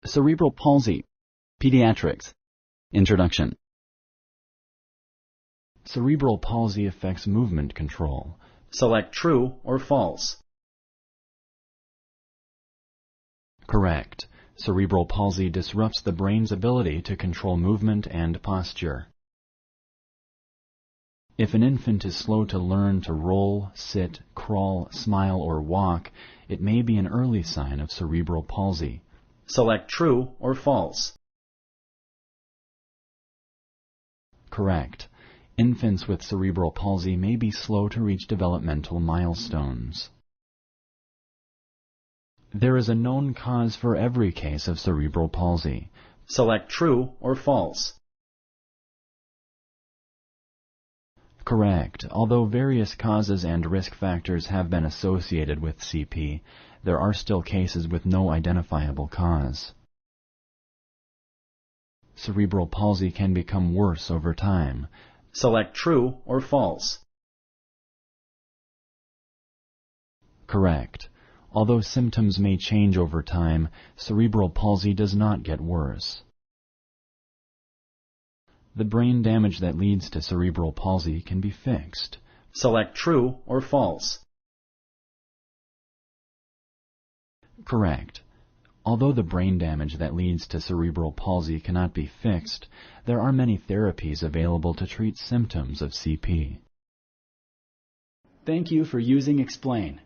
Cerebral Palsy, Pediatrics. Introduction. Cerebral palsy affects movement control. Select true or false. Correct. Cerebral palsy disrupts the brain's ability to control movement and posture. If an infant is slow to learn to roll, sit, crawl, smile, or walk, it may be an early sign of cerebral palsy. Select true or false. Correct. Infants with cerebral palsy may be slow to reach developmental milestones. There is a known cause for every case of cerebral palsy. Select true or false. Correct. Although various causes and risk factors have been associated with CP, there are still cases with no identifiable cause. Cerebral palsy can become worse over time. Select true or false. Correct. Although symptoms may change over time, cerebral palsy does not get worse. The brain damage that leads to cerebral palsy can be fixed. Select true or false. Correct. Although the brain damage that leads to cerebral palsy cannot be fixed, there are many therapies available to treat symptoms of CP. Thank you for using Explain.